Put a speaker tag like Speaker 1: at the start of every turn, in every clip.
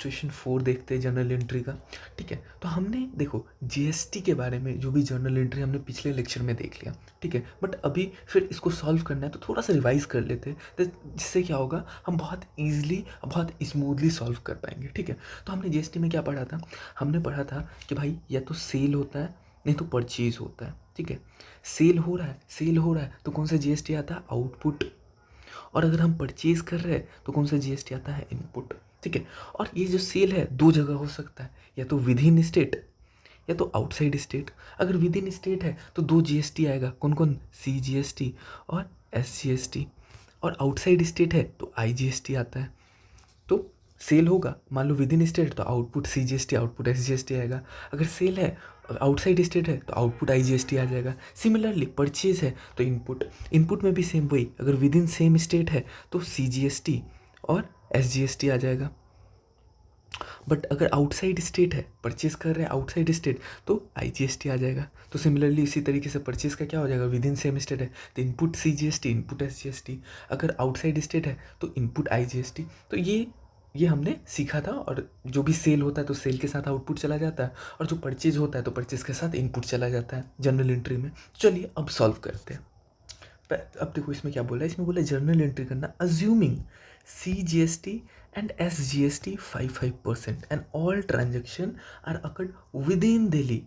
Speaker 1: Illustration 4 देखते हैं journal entry का। ठीक है, तो हमने देखो जीएसटी के बारे में जो भी जर्नल एंट्री हमने पिछले लेक्चर में देख लिया। ठीक है, बट अभी फिर इसको सॉल्व करना है तो थोड़ा सा रिवाइज कर लेते हैं, तो जिससे क्या होगा, हम बहुत ईजिली बहुत स्मूथली सॉल्व कर पाएंगे। ठीक है, तो हमने जीएसटी में क्या पढ़ा था, हमने पढ़ा था कि भाई या तो सेल होता है नहीं तो परचेज होता है। ठीक है, सेल हो रहा है, सेल हो रहा है तो कौन सा जीएसटी आता है, आउटपुट। और अगर हम परचेज कर रहे हैं तो कौन सा जीएसटी आता है, इनपुट। ठीक है, और ये जो सेल है दो जगह हो सकता है, या तो विद इन स्टेट या तो आउटसाइड स्टेट। अगर विद इन स्टेट है तो दो जीएसटी आएगा, कौन कौन, सी जीएसटी और एस जीएसटी। और आउटसाइड स्टेट है तो आई जीएसटी आता है। तो सेल होगा मान लो विद इन स्टेट तो output C GST, output S GST आएगा। अगर सेल है आउटसाइड स्टेट है तो आउटपुट आई जीएसटी आ जाएगा। सिमिलरली परचेज है तो इनपुट, इनपुट में भी सेम वही, अगर विद इन सेम स्टेट है तो सी जीएसटी और एस जीएसटी आ जाएगा। बट अगर आउटसाइड स्टेट है, परचेज कर रहे हैं आउटसाइड स्टेट, तो आई जीएसटी आ जाएगा। तो सिमिलरली इसी तरीके से परचेज का क्या हो जाएगा, विद इन सेम स्टेट है तो input C GST, input S GST. अगर आउटसाइड स्टेट है तो इनपुट आई जीएसटी। तो ये हमने सीखा था। और जो भी सेल होता है तो सेल के साथ आउटपुट चला जाता है, और जो परचेज होता है तो परचेज के साथ इनपुट चला जाता है जर्नल एंट्री में। चलिए अब सॉल्व करते हैं। अब देखो इसमें क्या बोला है, इसमें बोला जर्नल एंट्री करना assuming C GST and S GST 5% and all transaction are occurred within Delhi.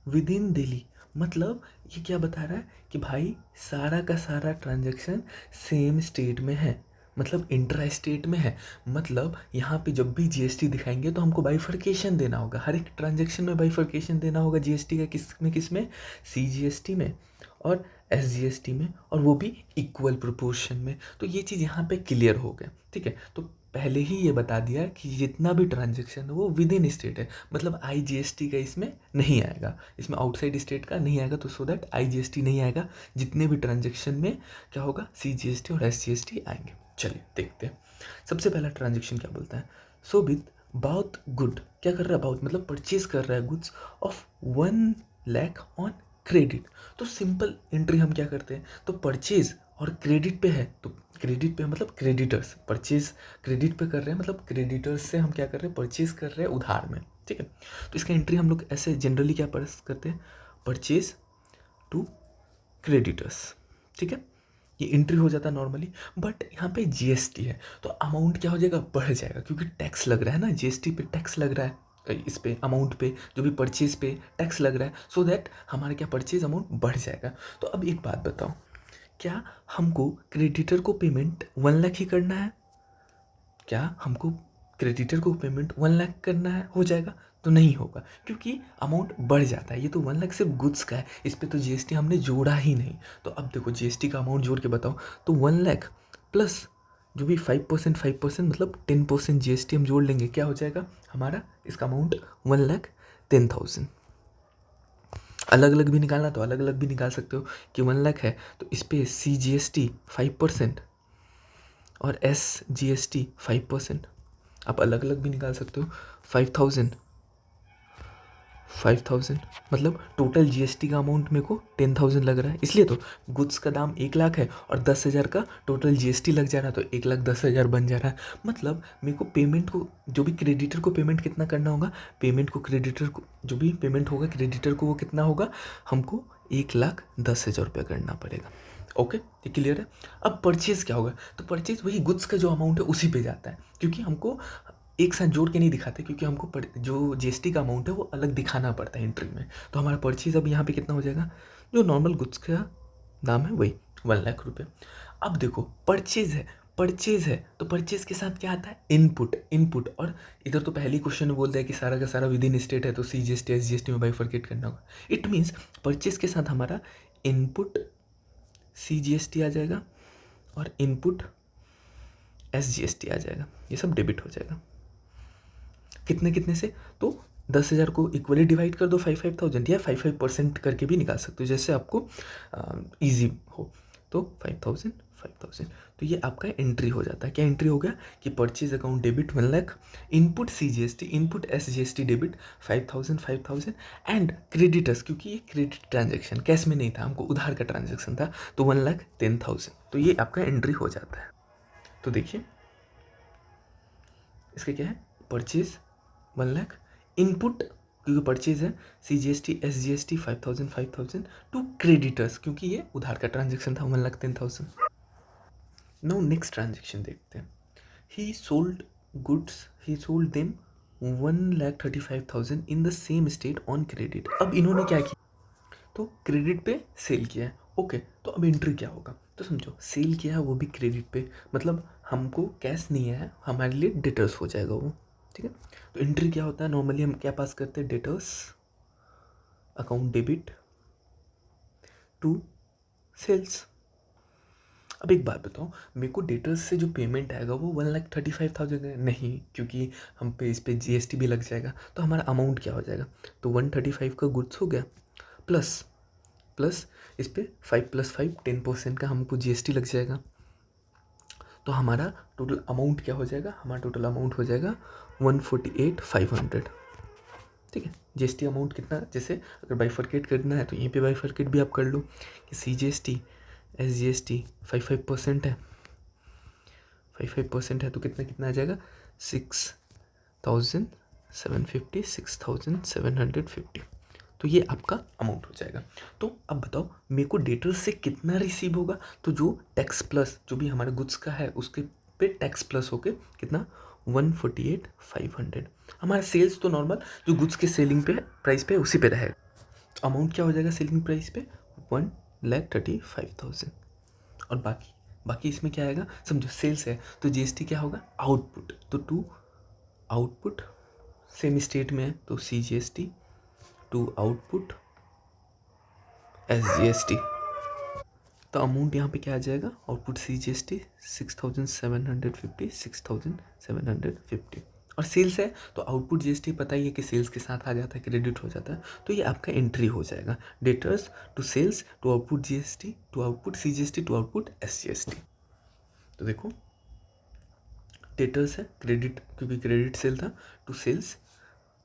Speaker 1: Within Delhi मतलब ये क्या बता रहा है कि भाई सारा का सारा ट्रांजेक्शन सेम स्टेट में है, मतलब इंट्रा स्टेट में है। मतलब यहाँ पे जब भी जीएसटी दिखाएंगे तो हमको बाइफर्केशन देना होगा, हर एक ट्रांजेक्शन में बाइफर्केशन देना होगा जीएसटी का, किस में सी जीएसटी में और एस जीएसटी में, और वो भी इक्वल प्रोपोर्शन में। तो ये चीज़ यहाँ पे क्लियर हो गया। ठीक है, तो पहले ही ये बता दिया कि जितना भी ट्रांजेक्शन है वो विद इन स्टेट है, मतलब आई जीएसटी का इसमें नहीं आएगा, इसमें आउटसाइड स्टेट का नहीं आएगा। तो सो दैट आई जीएसटी नहीं आएगा, जितने भी ट्रांजेक्शन में क्या होगा, सी जीएसटी और एस जीएसटी आएंगे। चलिए देखते हैं। सबसे पहला ट्रांजेक्शन क्या बोलता है, सो विद बाउथ गुड, क्या कर रहा है, बाउथ मतलब परचेज कर रहा है goods of 1 lakh on credit. तो सिंपल एंट्री हम क्या करते हैं, तो परचेज और क्रेडिट पे है तो क्रेडिट पे मतलब क्रेडिटर्स, परचेज क्रेडिट पे कर रहे हैं मतलब क्रेडिटर्स से हम क्या कर रहे हैं, परचेज कर रहे हैं उधार में। ठीक है, तो इसका एंट्री हम लोग ऐसे जनरली क्या करते हैं, परचेज टू क्रेडिटर्स। ठीक है, ये एंट्री हो जाता है नॉर्मली। बट यहाँ पे जीएसटी है तो अमाउंट क्या हो जाएगा, बढ़ जाएगा, क्योंकि टैक्स लग रहा है ना, जीएसटी पे टैक्स लग रहा है, इस पे अमाउंट पे जो भी परचेज पे टैक्स लग रहा है। सो दैट हमारा क्या परचेज अमाउंट बढ़ जाएगा। तो अब एक बात बताओ, क्या हमको क्रेडिटर को पेमेंट 1 लाख ही करना है, क्या हमको क्रेडिटर को पेमेंट 1 लाख करना है, हो जाएगा, तो नहीं होगा, क्योंकि अमाउंट बढ़ जाता है। ये तो 1 लाख सिर्फ गुड्स का है, इस पर तो जीएसटी हमने जोड़ा ही नहीं। तो अब देखो जीएसटी का अमाउंट जोड़ के बताओ, तो 1 लाख प्लस जो भी 5% मतलब 10% जीएसटी हम जोड़ लेंगे, क्या हो जाएगा हमारा इसका अमाउंट 1,10,000। अलग अलग भी निकालना तो अलग अलग भी निकाल सकते हो कि 1 लाख है तो इस पर सी जीएसटी 5% और एस जीएसटी 5%। आप अलग अलग भी निकाल सकते हो। 5,000 मतलब टोटल जीएसटी का अमाउंट मेरे को 10,000 लग रहा है, इसलिए तो गुड्स का दाम 1 लाख है और 10,000 का टोटल जीएसटी लग जा रहा है, तो 1,10,000 बन जा रहा है। मतलब मेरे को पेमेंट को, जो भी क्रेडिटर को पेमेंट कितना करना होगा, पेमेंट को क्रेडिटर को जो भी पेमेंट होगा क्रेडिटर को वो कितना होगा, हमको 1,10,000 रुपया करना पड़ेगा। ओके, ये क्लियर है। अब परचेज क्या होगा, तो परचेज वही गुड्स का जो अमाउंट है उसी पे जाता है, क्योंकि हमको एक साथ जोड़ के नहीं दिखाते, क्योंकि हमको जो जीएसटी का अमाउंट है वो अलग दिखाना पड़ता है एंट्री में। तो हमारा परचेज अब यहाँ पे कितना हो जाएगा, जो नॉर्मल गुड्स का दाम है वही 1 लाख रुपये। अब देखो परचेज है तो परचेज के साथ क्या आता है, इनपुट। और इधर तो पहले ही क्वेश्चन में बोल दिया कि सारा का सारा विद इन स्टेट है तो सी जीएसटी एस जीएसटी में बाइफरकेट करना होगा। इट मीन्स परचेज के साथ हमारा इनपुट सी जीएसटी आ जाएगा और इनपुट एस जीएसटी आ जाएगा, ये सब डेबिट हो जाएगा। कितने से, तो 10,000 को इक्वली डिवाइड कर दो 5,000 या 5% करके भी निकाल सकते हो, जैसे आपको इजी हो। तो 5,000 तो ये आपका एंट्री हो जाता है। क्या एंट्री हो गया कि purchase account debit 1 lakh, input C GST, input S GST debit 5,000 and creditors, क्योंकि ये क्रेडिट ट्रांजेक्शन कैश में नहीं था, हमको उधार का ट्रांजेक्शन था, तो 1,10,000। तो ये आपका एंट्री हो जाता है। तो देखिए इसका क्या है, परचेज 1 लाख, इनपुट क्योंकि परचेज है CGST SGST 5,000 टू क्रेडिटर्स क्योंकि ये उधार का ट्रांजेक्शन था 1,10,000। नाउ नेक्स्ट ट्रांजेक्शन देखते हैं। ही sold them 1,35,000 in the same state on credit. अब इन्होंने क्या किया, तो क्रेडिट पे सेल किया है। ओके, तो अब एंट्री क्या होगा, तो समझो सेल किया है वो भी क्रेडिट पे, मतलब हमको कैश नहीं है, हमारे लिए डेटर्स हो जाएगा वो। ठीक है, तो एंट्री क्या होता है, नॉर्मली हम क्या पास करते हैं, debtors account debit to sales. अब एक बात बताओ, मेरे को डेटर्स से जो पेमेंट आएगा वो 1,35,000 है नहीं, क्योंकि हम पे इस पे GST भी लग जाएगा, तो हमारा अमाउंट क्या हो जाएगा, तो 135 का गुड्स हो गया प्लस प्लस इस पर 5 + 5 10% का हमको GST लग जाएगा, तो हमारा टोटल अमाउंट क्या हो जाएगा, हमारा टोटल अमाउंट हो जाएगा 148,500। ठीक है, GST अमाउंट कितना, जैसे अगर बाइफरकेट करना है तो यहीं पे बाइफरकेट भी आप कर लो कि CGST SGST 5% है, 5% है तो कितना कितना आ जाएगा 6,750 6,750, तो ये आपका अमाउंट हो जाएगा। तो अब बताओ मेरे को डेटर से कितना रिसीव होगा, तो जो टैक्स प्लस जो भी हमारे गुड्स का है उसके पे टैक्स प्लस होके कितना 148,500। हमारा सेल्स तो नॉर्मल जो गुड्स के सेलिंग पे प्राइस पे उसी पे रहेगा, तो अमाउंट क्या हो जाएगा सेलिंग प्राइस पे 1,35,000। और बाकी बाकी इसमें क्या आएगा, समझो सेल्स है तो GST क्या होगा आउटपुट, तो टू आउटपुट सेम स्टेट में है तो CGST टू आउटपुट SGST, तो अमाउंट यहाँ पे क्या आ जाएगा, आउटपुट CGST 6,750 6,750, और सेल्स है तो आउटपुट GST पता ही है कि सेल्स के साथ आ जाता है, क्रेडिट हो जाता है, तो ये आपका एंट्री हो जाएगा debtors to sales to output GST to output CGST to output SGST। तो देखो डेटर्स है क्रेडिट क्योंकि क्रेडिट सेल था, टू सेल्स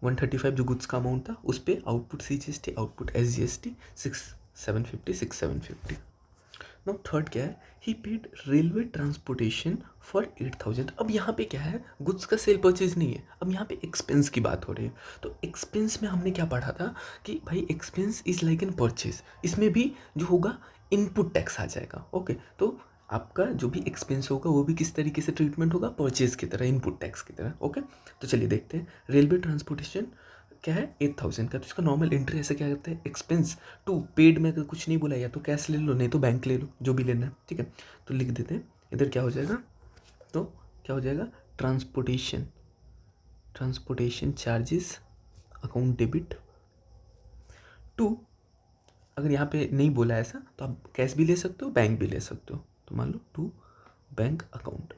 Speaker 1: 135 जो गुड्स का अमाउंट था उस पर output CGST output SGST 6,750 now third क्या है, he paid railway transportation for 8,000। अब यहाँ पे क्या है, गुड्स का सेल परचेज नहीं है, अब यहाँ पे एक्सपेंस की बात हो रही है, तो एक्सपेंस में हमने क्या पढ़ा था कि भाई expense is like an purchase, इसमें भी जो होगा इनपुट टैक्स आ जाएगा। ओके, तो आपका जो भी एक्सपेंस होगा वो भी किस तरीके से ट्रीटमेंट होगा, परचेज की तरह, इनपुट टैक्स की तरह। ओके, तो चलिए देखते हैं रेलवे ट्रांसपोर्टेशन क्या है 8,000 का, तो इसका नॉर्मल एंट्री ऐसा क्या करते हैं, एक्सपेंस टू पेड में अगर कुछ नहीं बोला या तो कैश ले लो नहीं तो बैंक ले लो, जो भी लेना है। ठीक है, तो लिख देते हैं इधर क्या हो जाएगा, तो क्या हो जाएगा transportation charges account debit to, अगर यहाँ पे नहीं बोला ऐसा तो आप कैश भी ले सकते हो बैंक भी ले सकते हो, तो मान लो टू बैंक अकाउंट।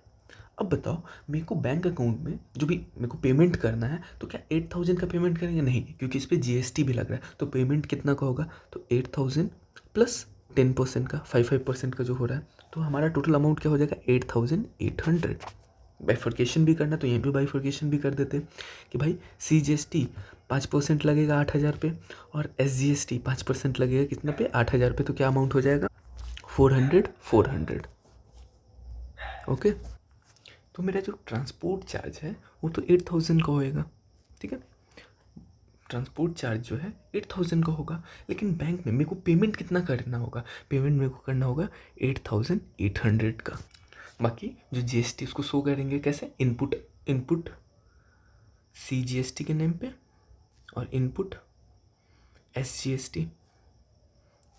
Speaker 1: अब बताओ मेरे को बैंक अकाउंट में जो भी मेरे को पेमेंट करना है तो क्या 8,000 का पेमेंट करेंगे, नहीं, क्योंकि इस पर GST भी लग रहा है, तो पेमेंट कितना का होगा, तो 8,000 प्लस 10% का 5% का जो हो रहा है, तो हमारा टोटल अमाउंट क्या हो जाएगा 8,800। बाइफर्केशन भी करना तो यहीं पे बाइफर्केशन भी कर देते कि भाई CGST 5% लगेगा 8,000 पे और SGST 5% लगेगा कितना पे 8,000 पे, तो क्या अमाउंट हो जाएगा 400। ओके, तो मेरा जो ट्रांसपोर्ट चार्ज है वो तो 8,000 का होएगा। ठीक है, ट्रांसपोर्ट चार्ज जो है 8,000 का होगा, लेकिन बैंक में मेरे को पेमेंट कितना करना होगा, पेमेंट मेरे को करना होगा 8,800 का। बाकी जो GST उसको शो करेंगे कैसे, इनपुट CGST के नेम पे और इनपुट SGST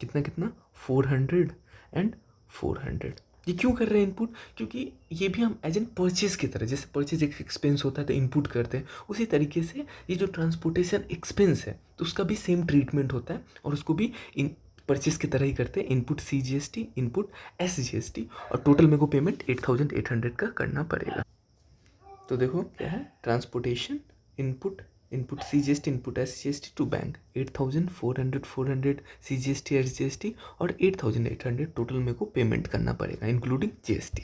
Speaker 1: कितना कितना 400 एंड 400। ये क्यों कर रहे हैं इनपुट, क्योंकि ये भी हम एज एन परचेज की तरह, जैसे परचेज एक एक्सपेंस होता है तो इनपुट करते हैं, उसी तरीके से ये जो ट्रांसपोर्टेशन एक्सपेंस है तो उसका भी सेम ट्रीटमेंट होता है और उसको भी इन परचेज की तरह ही करते हैं, इनपुट CGST इनपुट SGST, और टोटल मेरे को पेमेंट 8,800 का करना पड़ेगा। तो देखो क्या है, transportation input CGST input SGST to bank 8,400 CGST SGST और 8,800 टोटल मेरे को पेमेंट करना पड़ेगा इंक्लूडिंग GST।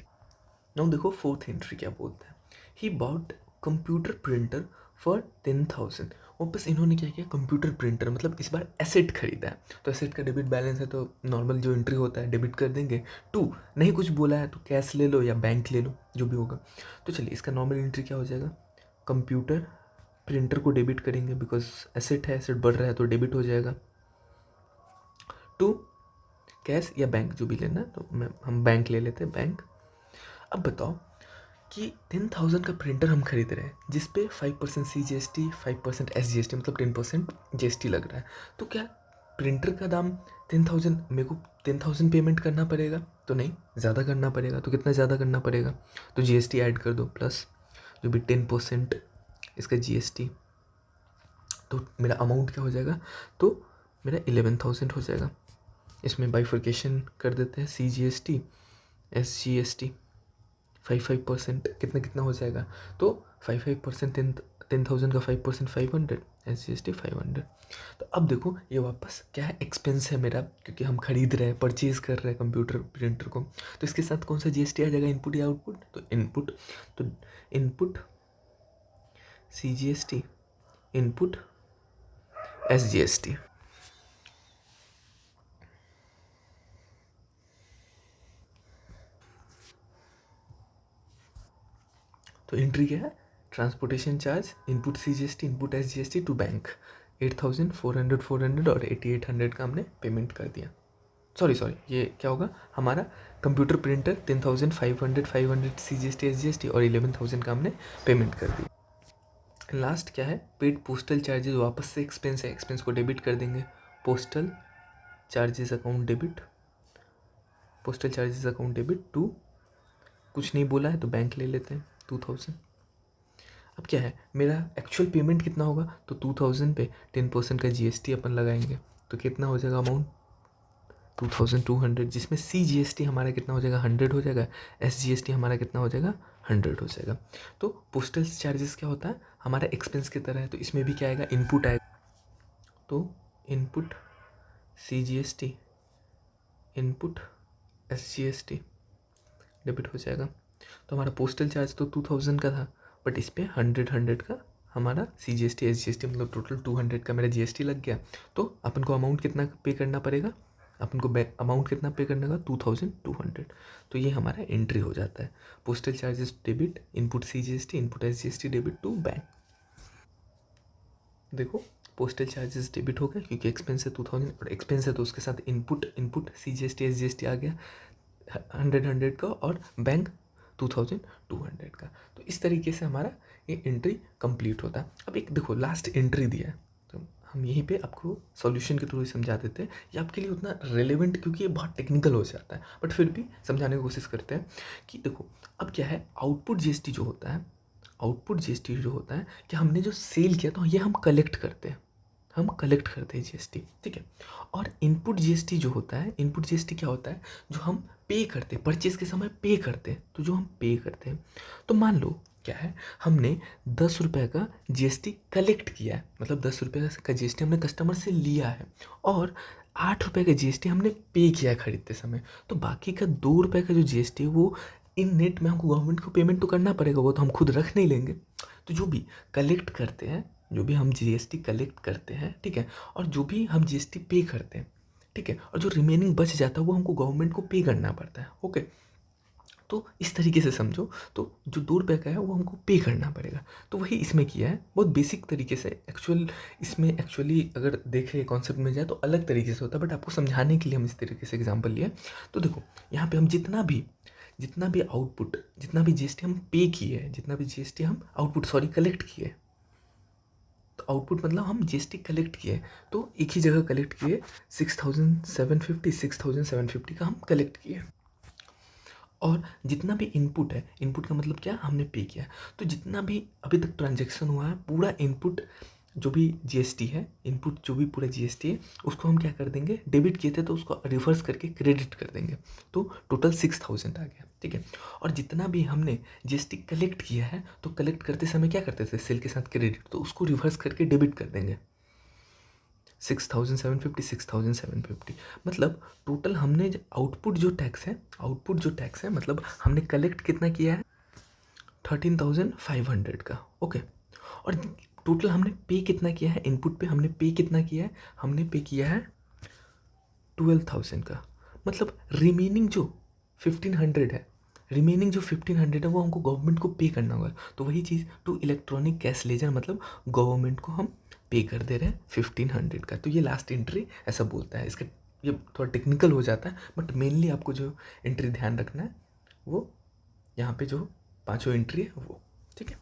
Speaker 1: नाउ देखो फोर्थ एंट्री क्या बोलता है, he bought computer printer for 10,000। वापस इन्होंने क्या किया, कंप्यूटर प्रिंटर मतलब इस बार एसेट खरीदा है, तो एसेट का डेबिट बैलेंस है तो नॉर्मल जो एंट्री होता है डेबिट कर देंगे, टू नहीं कुछ बोला है तो कैश ले लो या बैंक ले लो जो भी होगा। तो चलिए इसका नॉर्मल एंट्री क्या हो जाएगा, कंप्यूटर प्रिंटर को डेबिट करेंगे बिकॉज एसेट है, एसेट बढ़ रहा है तो डेबिट हो जाएगा। टू कैश या बैंक जो भी लेना है, तो हम बैंक ले लेते हैं, बैंक। अब बताओ कि 10,000 का प्रिंटर हम खरीद रहे हैं जिस पे 5% CGST, 5% SGST, मतलब 10% GST लग रहा है। तो क्या प्रिंटर का दाम 10,000, मेरे को 10,000 पेमेंट करना पड़ेगा? तो नहीं, ज़्यादा करना पड़ेगा। तो कितना ज़्यादा करना पड़ेगा? तो GST ऐड कर दो प्लस जो भी 10% इसका GST, तो मेरा अमाउंट क्या हो जाएगा? तो मेरा 11,000 हो जाएगा। इसमें बाइफर्केशन कर देते हैं, CGST SGST 5% कितना कितना हो जाएगा? तो 5% 10,000 का 5% 500, SGST 500। तो अब देखो ये वापस क्या है, एक्सपेंस है मेरा, क्योंकि हम खरीद रहे हैं, परचेज कर रहे हैं कंप्यूटर प्रिंटर को। तो इसके साथ कौन सा GST आ जाएगा, इनपुट या आउटपुट? तो इनपुट, तो इनपुट CGST, इनपुट SGST। तो एंट्री क्या है? Transportation charge, input CGST, input SGST to bank, 8,000, 400 400 और 8800 का हमने पेमेंट कर दिया। सॉरी ये क्या होगा हमारा? कंप्यूटर प्रिंटर 10,000, 500 500 CGST SGST और 11,000 का हमने पेमेंट कर दिया। लास्ट क्या है? पेड पोस्टल चार्जेस, वापस से एक्सपेंस है, एक्सपेंस को डेबिट कर देंगे। Postal charges account debit, postal charges account debit to, कुछ नहीं बोला है तो बैंक ले लेते हैं, 2,000। अब क्या है मेरा एक्चुअल पेमेंट कितना होगा? तो 2,000 पे 10% का GST अपन लगाएंगे, तो कितना हो जाएगा अमाउंट? 2,200, जिसमें CGST हमारा कितना हो जाएगा? 100 हो जाएगा। SGST हमारा कितना हो जाएगा? 100 हो जाएगा। तो पोस्टल चार्जेस क्या होता है? हमारा एक्सपेंस की तरह है, तो इसमें भी क्या आएगा? इनपुट आएगा। तो input CGST, input SGST debit हो जाएगा। तो हमारा पोस्टल चार्ज तो 2,000 का था, बट इस पर 100 का हमारा CGST SGST, मतलब टोटल 200 का मेरा GST लग गया। तो अपन को अमाउंट कितना पे करना पड़ेगा? अपन को अमाउंट कितना पे करने का? 2,200। तो ये हमारा एंट्री हो जाता है, postal charges debit, input CGST, input SGST debit to bank. देखो पोस्टल चार्जेस डेबिट हो गया क्योंकि एक्सपेंस है 2,000, और एक्सपेंस है तो उसके साथ इनपुट CGST SGST आ गया 100 का, और बैंक 2,200 का। तो इस तरीके से हमारा ये एंट्री कंप्लीट होता है। अब एक देखो लास्ट एंट्री दिया है, तो हम यहीं पे आपको सॉल्यूशन के थ्रू ही समझा देते हैं। ये आपके लिए उतना रेलेवेंट, क्योंकि ये बहुत टेक्निकल हो जाता है, बट फिर भी समझाने की कोशिश करते हैं कि देखो अब क्या है, आउटपुट GST जो होता है, आउटपुट GST जो होता है कि हमने जो सेल किया तो ये हम कलेक्ट करते हैं, हम कलेक्ट करते हैं GST, ठीक है। और इनपुट GST जो होता है, इनपुट GST क्या होता है? जो हम पे करते हैं, परचेज के समय पे करते हैं, तो जो हम पे करते हैं, तो मान लो क्या है, हमने 10 रुपये का GST कलेक्ट किया है, मतलब 10 रुपये का GST हमने कस्टमर से लिया है, और 8 रुपये का GST हमने पे किया है खरीदते समय। तो बाकी का 2 रुपये का जो GST है वो इन नेट में हमको गवर्नमेंट को पेमेंट तो करना पड़ेगा, वो तो हम खुद रख नहीं लेंगे। तो जो भी कलेक्ट करते हैं, जो भी हम GST कलेक्ट करते हैं, ठीक है, और जो भी हम GST पे करते हैं, ठीक है, और जो रिमेनिंग बच जाता है वो हमको गवर्नमेंट को पे करना पड़ता है, ओके। तो इस तरीके से समझो, तो जो 2 रुपये का है वो हमको पे करना पड़ेगा। तो वही इसमें किया है, बहुत बेसिक तरीके से। इसमें एक्चुअली अगर देखें कॉन्सेप्ट में जाए तो अलग तरीके से होता है, बट आपको समझाने के लिए हम इस तरीके से एग्जाम्पल लिए। तो देखो यहाँ पे हम जितना भी आउटपुट, जितना भी GST हम पे किए हैं, जितना भी GST हम कलेक्ट किए, तो आउटपुट मतलब हम GST कलेक्ट किए, तो एक ही जगह कलेक्ट किए, 6,750 का हम कलेक्ट किए। और जितना भी इनपुट है, इनपुट का मतलब क्या, हमने पे किया, तो जितना भी अभी तक ट्रांजैक्शन हुआ है पूरा इनपुट, जो भी GST है, इनपुट जो भी पूरा GST है, उसको हम क्या कर देंगे, डेबिट किए थे तो उसको रिवर्स करके क्रेडिट कर देंगे, तो टोटल 6,000 आ गया, ठीक है। और जितना भी हमने GST कलेक्ट किया है, तो कलेक्ट करते समय क्या करते थे, सेल के साथ क्रेडिट, तो उसको रिवर्स करके डेबिट कर देंगे, 6,750 मतलब टोटल हमने आउटपुट जो टैक्स है मतलब हमने कलेक्ट कितना किया है, 13,500 का, ओके। और टोटल हमने पे कितना किया है, इनपुट पे हमने पे कितना किया है, हमने पे किया है 12,000 का, मतलब रिमेनिंग जो 1,500 है, रिमेनिंग जो 1500 है वो हमको गवर्नमेंट को पे करना होगा। तो वही चीज़ टू इलेक्ट्रॉनिक कैश लेजर मतलब गवर्नमेंट को हम पे कर दे रहे हैं 1500 का। तो ये लास्ट एंट्री ऐसा बोलता है। इसका ये थोड़ा टेक्निकल हो जाता है, बट मेनली आपको जो एंट्री ध्यान रखना है वो यहाँ पे जो पाँचों एंट्री है वो, ठीक है।